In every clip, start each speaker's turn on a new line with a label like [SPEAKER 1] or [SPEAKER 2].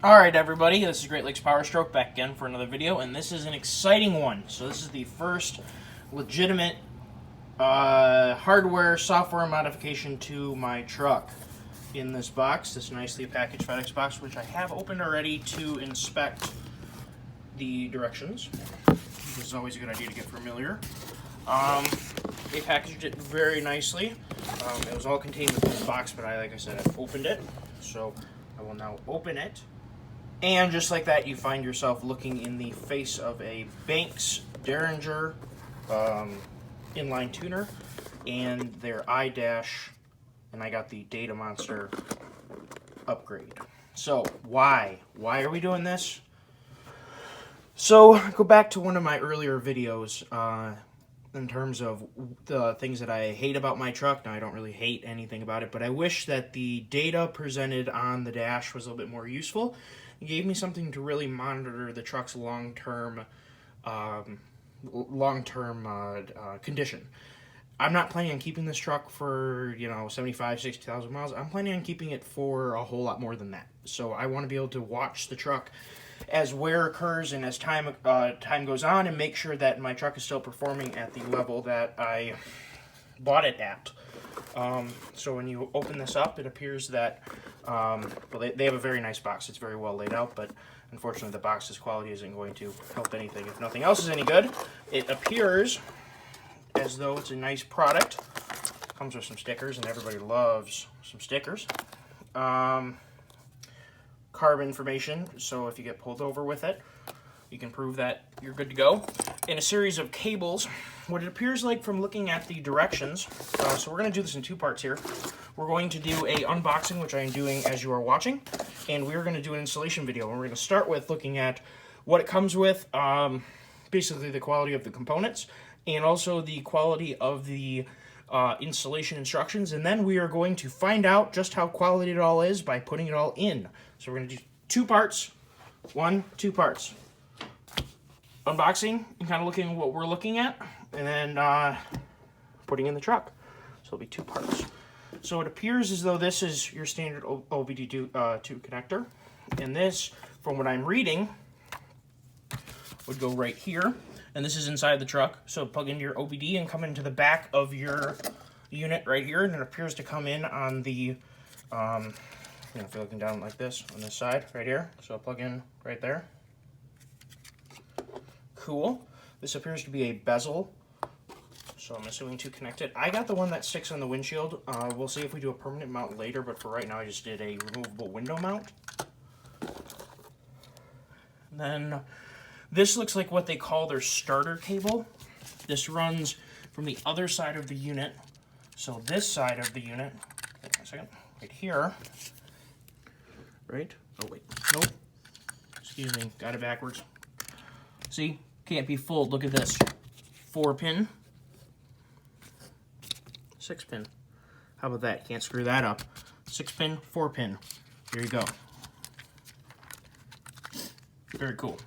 [SPEAKER 1] Alright everybody, this is Great Lakes Powerstroke back again for another video, and this is an exciting one. So this is the first legitimate hardware, software modification to my truck in this box, this nicely packaged FedEx box, which I have opened already to inspect the directions. This is always a good idea to get familiar. They packaged it very nicely. It was all contained within this box, but like I said, I've opened it. So I will now open it. And just like that, you find yourself looking in the face of a Banks Derringer inline tuner and their idash, and I got the Data Monster upgrade. So why are we doing this? So go back to one of my earlier videos in terms of the things that I hate about my truck. Now, I don't really hate anything about it, but I wish that the data presented on the dash was a little bit more useful. It gave me something to really monitor the truck's long-term condition. I'm not planning on keeping this truck for, 75, 60,000 miles. I'm planning on keeping it for a whole lot more than that. So I want to be able to watch the truck as wear occurs and as time goes on, and make sure that my truck is still performing at the level that I bought it at. So when you open this up, it appears that, well, they have a very nice box. It's very well laid out, but unfortunately the box's quality isn't going to help anything. If nothing else is any good, it appears as though it's a nice product. Comes with some stickers, and everybody loves some stickers. Carb information, so if you get pulled over with it, you can prove that you're good to go. And a series of cables, what it appears like from looking at the directions. So we're going to do this in two parts here. We're going to do a unboxing, which I am doing as you are watching, and we're going to do an installation video. And we're going to start with looking at what it comes with, basically the quality of the components, and also the quality of the installation instructions, and then we are going to find out just how quality it all is by putting it all in. So we're going to do two parts. Two parts. Unboxing and kind of looking at what we're looking at, and then putting in the truck. So it'll be two parts. So it appears as though this is your standard OBD2 connector, and this, from what I'm reading, would go right here. And this is inside the truck, so plug into your OBD and come into the back of your unit right here, and it appears to come in on the, if you're looking down like this, on this side right here, so I'll plug in right there. Cool. This appears to be a bezel, so I'm assuming to connect it. I got the one that sticks on the windshield. We'll see if we do a permanent mount later, but for right now I just did a removable window mount. And then this looks like what they call their starter cable. This runs from the other side of the unit. So this side of the unit, wait a second, right here, right? Oh wait, nope, excuse me, got it backwards. See, can't be fooled, look at this. 4-pin, 6-pin. How about that? Can't screw that up. 6-pin, 4-pin. There you go. Very cool.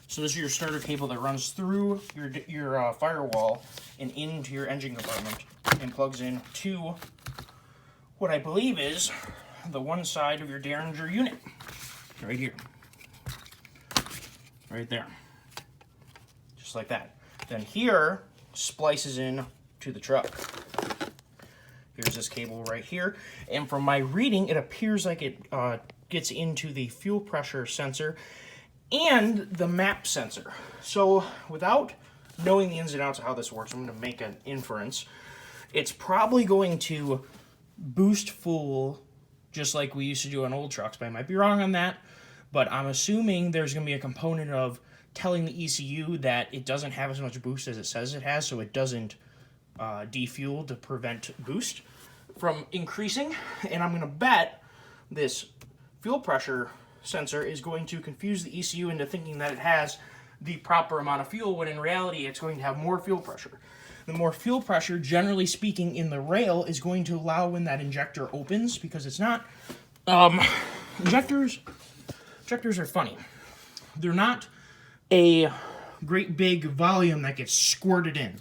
[SPEAKER 1] So this is your starter cable that runs through your firewall and into your engine compartment, and plugs in to what I believe is the one side of your Derringer unit. Right here. Right there. Just like that. Then here splices in to the truck. Here's this cable right here. And from my reading, it appears like it gets into the fuel pressure sensor and the map sensor. So without knowing the ins and outs of how this works, I'm going to make an inference. It's probably going to boost fuel just like we used to do on old trucks, but I might be wrong on that. But I'm assuming there's going to be a component of telling the ECU that it doesn't have as much boost as it says it has, so it doesn't defuel to prevent boost from increasing. And I'm going to bet this fuel pressure sensor is going to confuse the ECU into thinking that it has the proper amount of fuel, when in reality it's going to have more fuel pressure. The more fuel pressure, generally speaking, in the rail is going to allow when that injector opens, because it's not, injectors are funny. They're not a great big volume that gets squirted in.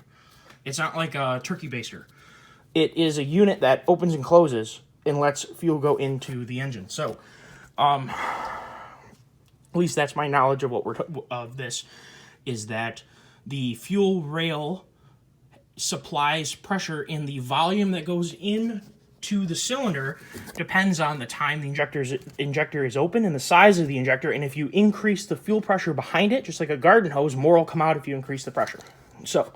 [SPEAKER 1] It's not like a turkey baster. It is a unit that opens and closes and lets fuel go into the engine. So, at least that's my knowledge of of this, is that the fuel rail supplies pressure, and the volume that goes in to the cylinder depends on the time the injector is open and the size of the injector. And if you increase the fuel pressure behind it, just like a garden hose, more will come out if you increase the pressure. So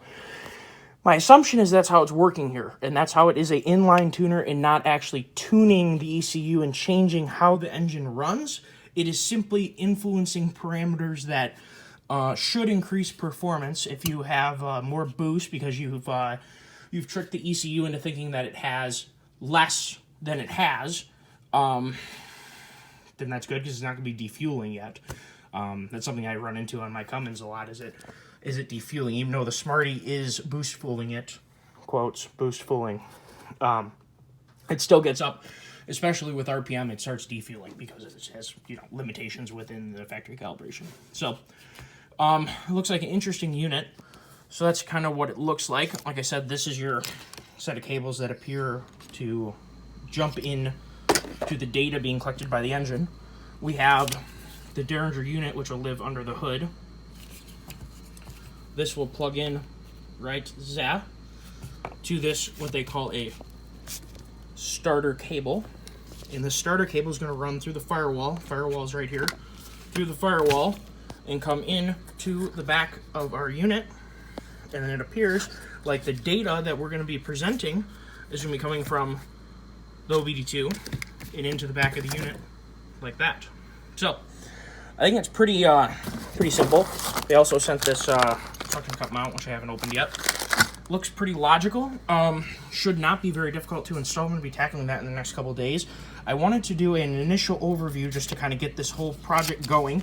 [SPEAKER 1] my assumption is that's how it's working here, and that's how it is a inline tuner and not actually tuning the ECU and changing how the engine runs. It is simply influencing parameters that should increase performance if you have more boost, because you've tricked the ECU into thinking that it has less than it has. Then that's good, because it's not going to be defueling yet. That's something I run into on my Cummins a lot. Is it defueling? Even though the Smarty is boost fooling it, quotes boost fooling, it still gets up. Especially with RPM, it starts defueling because it has, you know, limitations within the factory calibration. So it looks like an interesting unit. So that's kind of what it looks like. Like I said, this is your set of cables that appear to jump in to the data being collected by the engine. We have the Derringer unit, which will live under the hood. This will plug in right to this, what they call a starter cable. And the starter cable is going to run through the firewall. Firewall is right here. Through the firewall and come in to the back of our unit. And then it appears like the data that we're going to be presenting is going to be coming from the OBD2 and into the back of the unit like that. So I think it's pretty simple. They also sent this suction cup mount, which I haven't opened yet. Looks pretty logical. Should not be very difficult to install. I'm going to be tackling that in the next couple of days. I wanted to do an initial overview just to kind of get this whole project going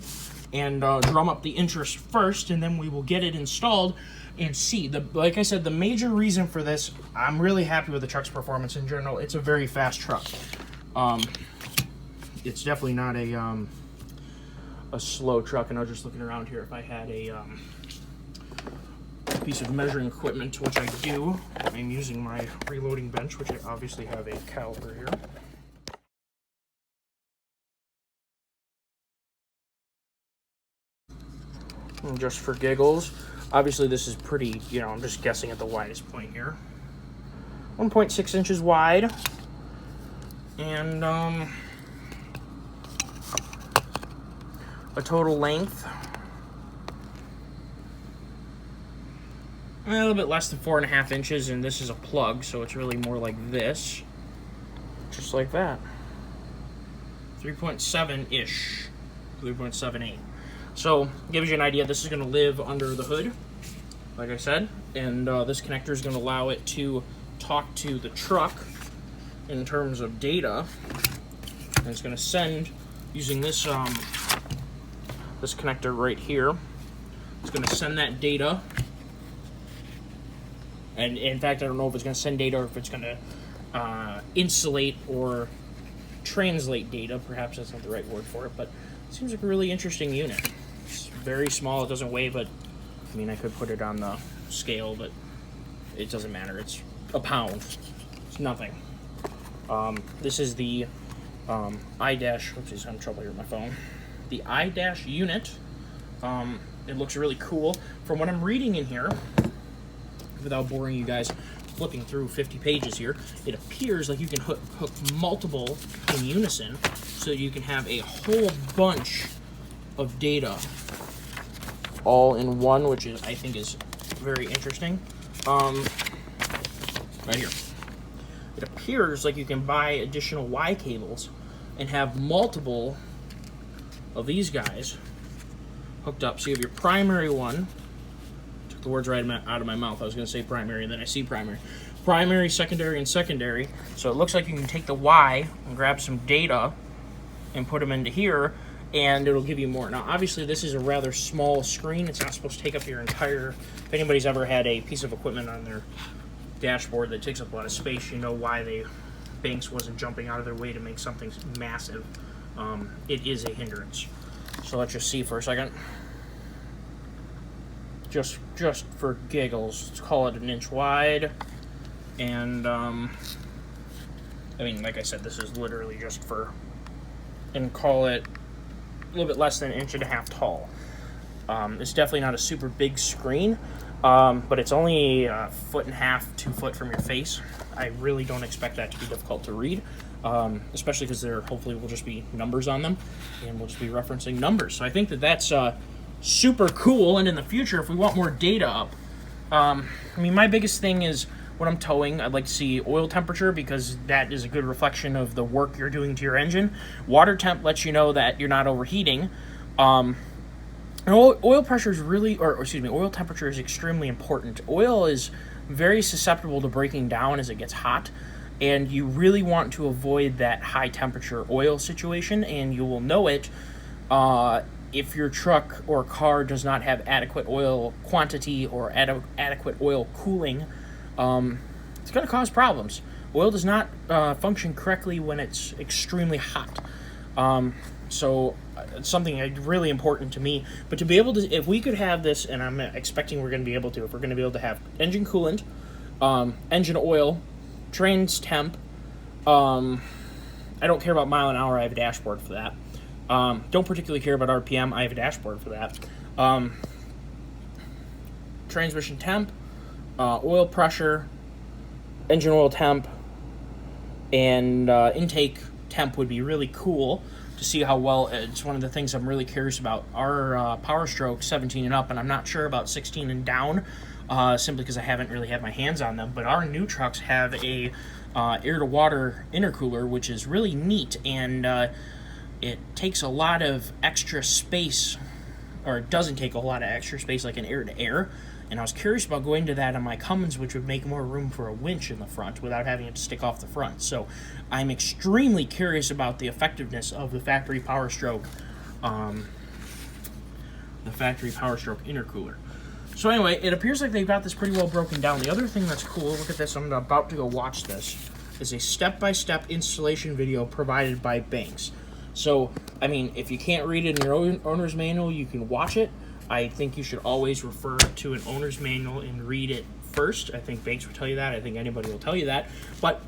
[SPEAKER 1] and drum up the interest first, and then we will get it installed and see. Like I said, the major reason for this, I'm really happy with the truck's performance in general. It's a very fast truck. It's definitely not a slow truck. And I was just looking around here if I had a piece of measuring equipment, which I do. I'm using my reloading bench, which I obviously have a caliper here. And just for giggles, obviously this is pretty, you know, I'm just guessing at the widest point here. 1.6 inches wide, and a total length a little bit less than 4.5 inches, and this is a plug, so it's really more like this, just like that. 3.7-ish, 3.78. So gives you an idea. This is going to live under the hood, like I said, and this connector is going to allow it to talk to the truck in terms of data, and it's going to send using this this connector right here. It's going to send that data. And in fact, I don't know if it's going to send data or if it's going to insulate or translate data. Perhaps that's not the right word for it, but it seems like a really interesting unit. It's very small. It doesn't weigh, but I mean, I could put it on the scale, but it doesn't matter. It's a pound. It's nothing. This is the idash. Oops, I'm in trouble here with my phone. The idash unit. It looks really cool. From what I'm reading in here, without boring you guys flipping through 50 pages here, it appears like you can hook multiple in unison, so you can have a whole bunch of data all in one, which is, I think, is very interesting. Right here, it appears like you can buy additional Y cables and have multiple of these guys hooked up. So you have your primary one. The words right out of my mouth. I was going to say primary, and then I see primary, secondary, and secondary. So it looks like you can take the Y and grab some data and put them into here, and it'll give you more. Now, obviously, this is a rather small screen. It's not supposed to take up your entire... If anybody's ever had a piece of equipment on their dashboard that takes up a lot of space, you know why Banks wasn't jumping out of their way to make something massive. It is a hindrance. So let's just see for a second. Just for giggles, let's call it 1 inch wide, and I mean, like I said, this is literally just for, and call it little bit less than 1.5 inches tall. It's definitely not a super big screen, but it's only 1.5 feet, 2 foot from your face. I really don't expect that to be difficult to read, especially because there hopefully will just be numbers on them, and we'll just be referencing numbers. So I think that that's super cool, and in the future, if we want more data up, I mean, my biggest thing is when I'm towing, I'd like to see oil temperature because that is a good reflection of the work you're doing to your engine. Water temp lets you know that you're not overheating. And oil pressure is really, or excuse me, oil temperature is extremely important. Oil is very susceptible to breaking down as it gets hot, and you really want to avoid that high temperature oil situation, and you will know it if your truck or car does not have adequate oil quantity or adequate oil cooling. It's going to cause problems. Oil does not function correctly when it's extremely hot. So it's something really important to me. But to be able to, if we could have this, and I'm expecting we're going to be able to, if we're going to be able to have engine coolant, engine oil, trans temp, I don't care about mile an hour, I have a dashboard for that. Don't particularly care about RPM, I have a dashboard for that. Transmission temp, oil pressure, engine oil temp, and intake temp would be really cool to see how well. It's one of the things I'm really curious about. Our Powerstroke 17 and up, and I'm not sure about 16 and down, simply because I haven't really had my hands on them, but our new trucks have a air-to-water intercooler, which is really neat, and it takes a lot of extra space, or it doesn't take a lot of extra space like an air-to-air, and I was curious about going to that on my Cummins, which would make more room for a winch in the front without having it to stick off the front. So I'm extremely curious about the effectiveness of the factory Powerstroke, intercooler. So anyway, it appears like they've got this pretty well broken down. The other thing that's cool, look at this, I'm about to go watch this, is a step-by-step installation video provided by Banks. So, I mean, if you can't read it in your own owner's manual, you can watch it. I think you should always refer to an owner's manual and read it first. I think Banks will tell you that. I think anybody will tell you that. But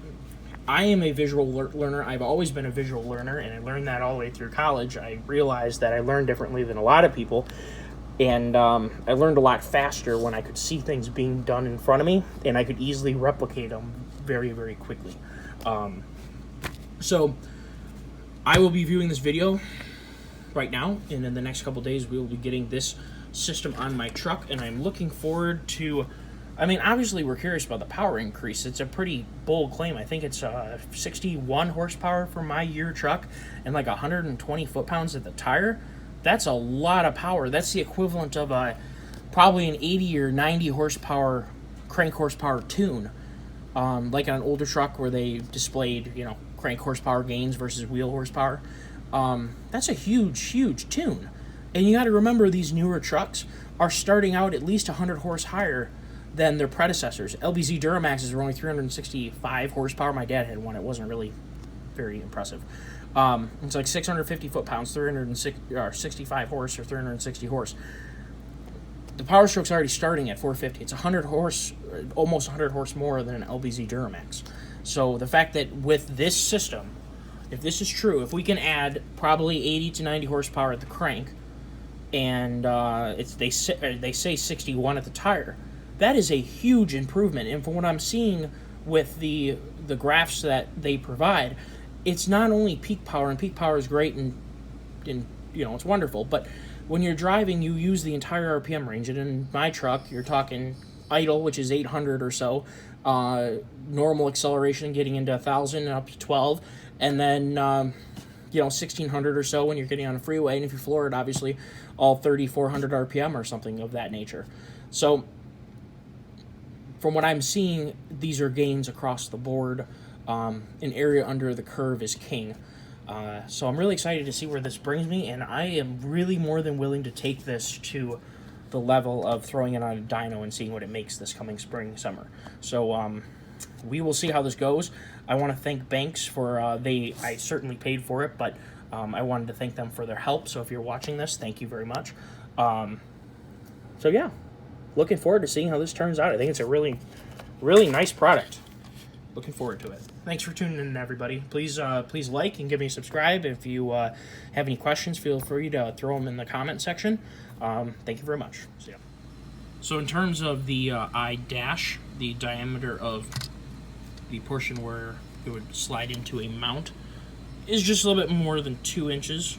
[SPEAKER 1] I am a visual learner. I've always been a visual learner, and I learned that all the way through college. I realized that I learn differently than a lot of people, and I learned a lot faster when I could see things being done in front of me, and I could easily replicate them very, very quickly. So I will be viewing this video right now, and in the next couple days we will be getting this system on my truck, and I'm looking forward to, I mean, obviously we're curious about the power increase. It's a pretty bold claim. I think it's 61 horsepower for my year truck and like 120 foot-pounds at the tire. That's a lot of power. That's the equivalent of probably an 80 or 90 horsepower crank horsepower tune, like on an older truck where they displayed, you know, crank horsepower gains versus wheel horsepower. That's a huge tune. And you got to remember, these newer trucks are starting out at least 100 horse higher than their predecessors. LBZ Duramaxes were only 365 horsepower. My dad had one. It wasn't really very impressive. It's like 650 foot-pounds, 365 horse or 360 horse. The Powerstroke's already starting at 450. It's 100 horse, almost 100 horse more than an LBZ Duramax. So the fact that with this system, if this is true, if we can add probably 80 to 90 horsepower at the crank, and they say 61 at the tire, that is a huge improvement. And from what I'm seeing with the graphs that they provide, it's not only peak power, and peak power is great, and you know, it's wonderful, but when you're driving, you use the entire RPM range. And in my truck, you're talking idle, which is 800 or so, normal acceleration getting into 1,000 and up to 12, and then you know, 1,600 or so when you're getting on a freeway, and if you floor it, obviously all 3,400 RPM or something of that nature. So from what I'm seeing, these are gains across the board. An area under the curve is king. So I'm really excited to see where this brings me, and I am really more than willing to take this to the level of throwing it on a dyno and seeing what it makes this coming spring, summer. So we will see how this goes. I want to thank Banks for, I certainly paid for it, but I wanted to thank them for their help. So if you're watching this, thank you very much. So yeah, looking forward to seeing how this turns out. I think it's a really, really nice product. looking forward to it. Thanks for tuning in, everybody. Please like and give me a subscribe. If you have any questions, feel free to throw them in the comment section. Thank you very much. See ya. So in terms of the idash, the diameter of the portion where it would slide into a mount is just a little bit more than 2 inches.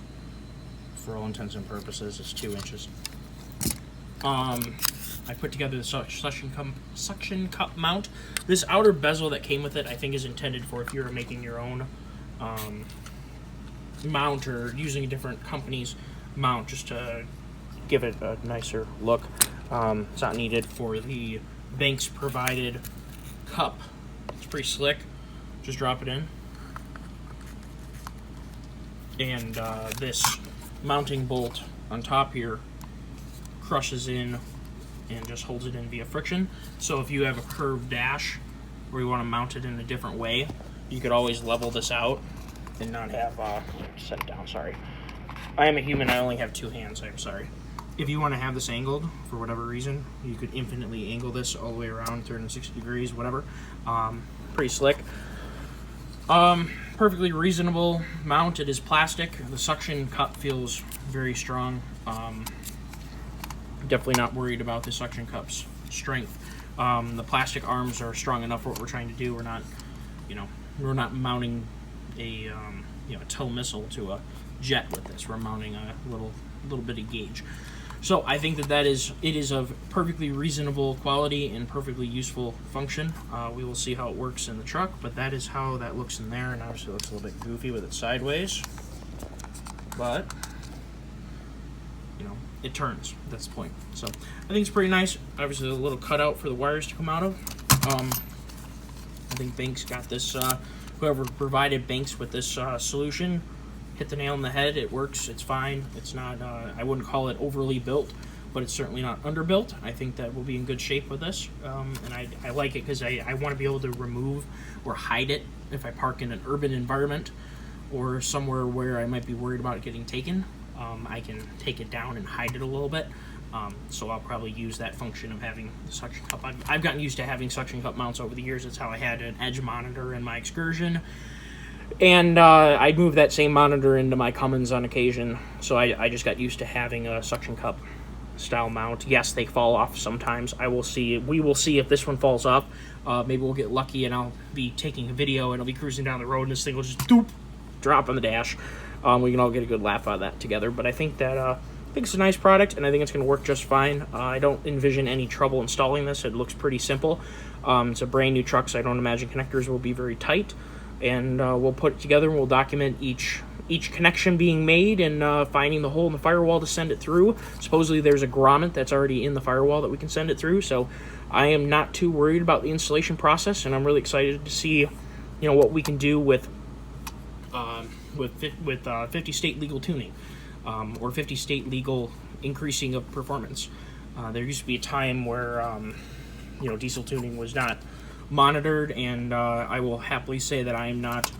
[SPEAKER 1] For all intents and purposes, it's 2 inches. I put together the suction cup mount. This outer bezel that came with it, I think, is intended for if you're making your own mount or using a different company's mount, just to give it a nicer look. It's not needed for the Banks provided cup. It's pretty slick. Just drop it in. And this mounting bolt on top here crushes in and just holds it in via friction. So if you have a curved dash where you want to mount it in a different way, you could always level this out and not have set it down. Sorry, I am a human. I only have 2 hands. I'm sorry. If you want to have this angled for whatever reason, you could infinitely angle this all the way around 360 degrees, whatever. Pretty slick. Perfectly reasonable mount. It is plastic. The suction cup feels very strong. Definitely not worried about the suction cup's strength. The plastic arms are strong enough for what we're trying to do. We're not, we're not mounting a a tow missile to a jet with this. We're mounting a little bit of gauge. So I think that it is of perfectly reasonable quality and perfectly useful function. We will see how it works in the truck, but that is how that looks in there. And obviously it looks a little bit goofy with it sideways, but it turns. That's the point. So I think it's pretty nice. Obviously a little cutout for the wires to come out of. I think Banks got this, whoever provided Banks with this solution hit the nail on the head. It works. It's fine. It's not, I wouldn't call it overly built, but it's certainly not underbuilt. I think that we'll be in good shape with this. And I like it because I want to be able to remove or hide it if I park in an urban environment or somewhere where I might be worried about it getting taken. I can take it down and hide it a little bit. So I'll probably use that function of having the suction cup. I've gotten used to having suction cup mounts over the years. That's how I had an edge monitor in my Excursion. And I moved that same monitor into my Cummins on occasion. So I just got used to having a suction cup style mount. Yes, they fall off sometimes. We will see if this one falls off. Maybe we'll get lucky and I'll be taking a video and I'll be cruising down the road and this thing will just doop, drop on the dash. We can all get a good laugh out of that together. But I think that I think it's a nice product, and I think it's going to work just fine. I don't envision any trouble installing this. It looks pretty simple. It's a brand new truck, so I don't imagine connectors will be very tight. And we'll put it together and we'll document each connection being made and finding the hole in the firewall to send it through. Supposedly there's a grommet that's already in the firewall that we can send it through. So I am not too worried about the installation process, and I'm really excited to see, what we can do with 50 state legal tuning, or 50 state legal increasing of performance. There used to be a time where diesel tuning was not monitored, and I will happily say that I am not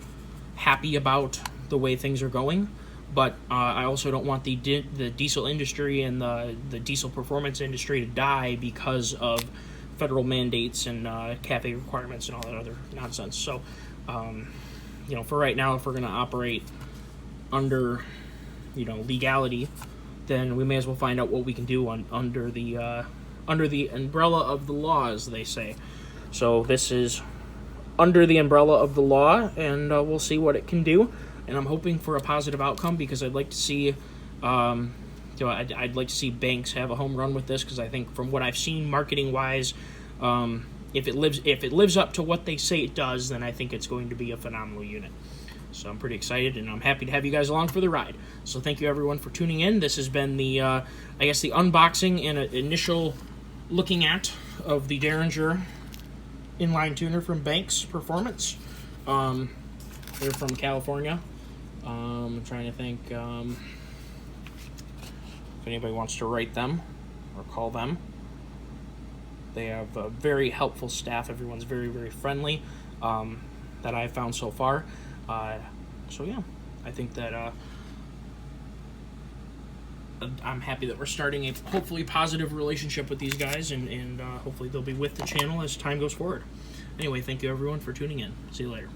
[SPEAKER 1] happy about the way things are going, but I also don't want the diesel industry and the diesel performance industry to die because of federal mandates and CAFE requirements and all that other nonsense. So for right now, if we're going to operate under legality, then we may as well find out what we can do under the umbrella of the law, as they say. So this is under the umbrella of the law, and we'll see what it can do. And I'm hoping for a positive outcome, because I'd like to see, I'd like to see Banks have a home run with this, because I think from what I've seen marketing wise, if it lives up to what they say it does, then I think it's going to be a phenomenal unit. So I'm pretty excited, and I'm happy to have you guys along for the ride. So thank you everyone for tuning in. This has been the unboxing and initial looking at of the Derringer inline tuner from Banks Performance. They're from California. I'm trying to think if anybody wants to write them or call them. They have a very helpful staff. Everyone's very, very friendly that I've found so far. So yeah, I think that I'm happy that we're starting a hopefully positive relationship with these guys, and hopefully they'll be with the channel as time goes forward. Anyway, thank you everyone for tuning in. See you later.